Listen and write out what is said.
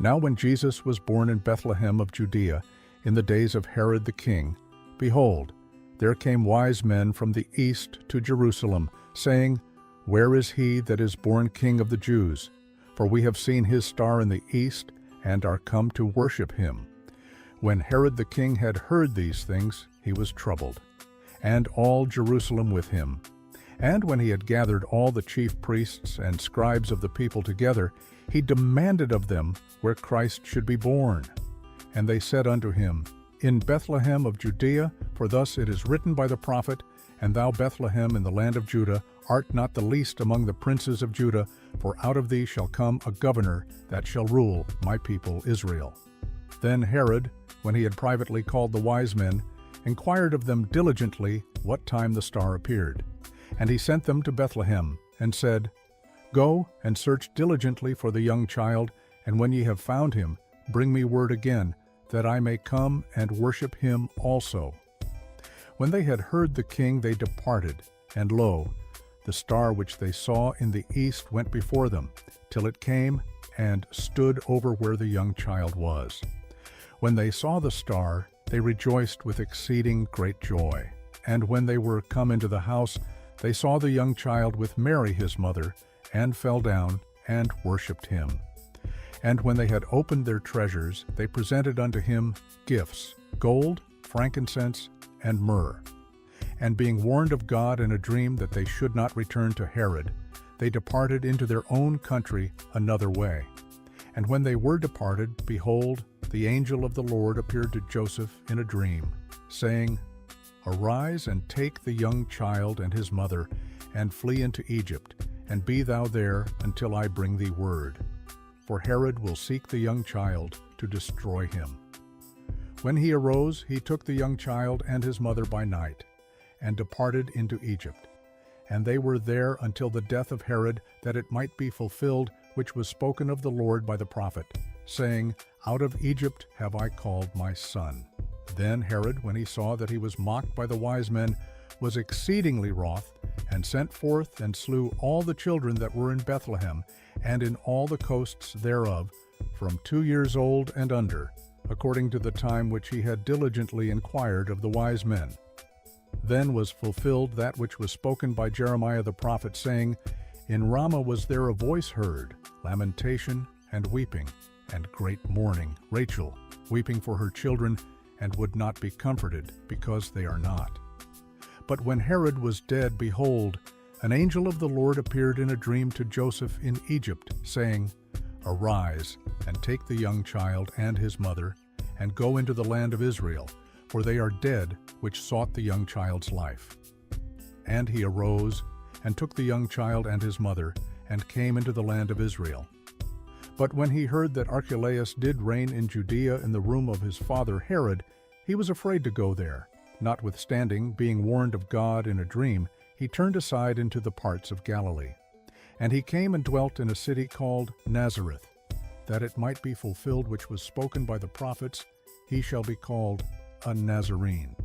Now when Jesus was born in Bethlehem of Judea, in the days of Herod the king, behold, there came wise men from the east to Jerusalem, saying, Where is he that is born King of the Jews? For we have seen his star in the east, and are come to worship him. When Herod the king had heard these things, he was troubled, and all Jerusalem with him. And when he had gathered all the chief priests and scribes of the people together, he demanded of them where Christ should be born. And they said unto him, In Bethlehem of Judea, for thus it is written by the prophet, And thou, Bethlehem, in the land of Judah, art not the least among the princes of Judah, for out of thee shall come a governor that shall rule my people Israel. Then Herod, when he had privately called the wise men, inquired of them diligently what time the star appeared. And he sent them to Bethlehem, and said, Go and search diligently for the young child, and when ye have found him, bring me word again, that I may come and worship him also. When they had heard the king, they departed, and lo, the star which they saw in the east went before them, till it came and stood over where the young child was. When they saw the star, they rejoiced with exceeding great joy. And when they were come into the house, they saw the young child with Mary his mother, and fell down and worshipped him. And when they had opened their treasures, they presented unto him gifts, gold, frankincense, and myrrh. And being warned of God in a dream that they should not return to Herod, they departed into their own country another way. And when they were departed, behold, the angel of the Lord appeared to Joseph in a dream, saying, Arise and take the young child and his mother, and flee into Egypt, and be thou there until I bring thee word. For Herod will seek the young child to destroy him. When he arose, he took the young child and his mother by night, and departed into Egypt. And they were there until the death of Herod, that it might be fulfilled which was spoken of the Lord by the prophet, saying, Out of Egypt have I called my son. Then Herod, when he saw that he was mocked by the wise men, was exceedingly wroth, and sent forth and slew all the children that were in Bethlehem, and in all the coasts thereof, from 2 years old and under, according to the time which he had diligently inquired of the wise men. Then was fulfilled that which was spoken by Jeremiah the prophet, saying, In Ramah was there a voice heard, lamentation and weeping, and great mourning, Rachel, weeping for her children, and would not be comforted, because they are not. But when Herod was dead, behold, an angel of the Lord appeared in a dream to Joseph in Egypt, saying, Arise, and take the young child and his mother, and go into the land of Israel, for they are dead which sought the young child's life. And he arose, and took the young child and his mother, and came into the land of Israel. But when he heard that Archelaus did reign in Judea in the room of his father Herod, he was afraid to go there. Notwithstanding, being warned of God in a dream, he turned aside into the parts of Galilee. And he came and dwelt in a city called Nazareth, that it might be fulfilled which was spoken by the prophets, He shall be called a Nazarene.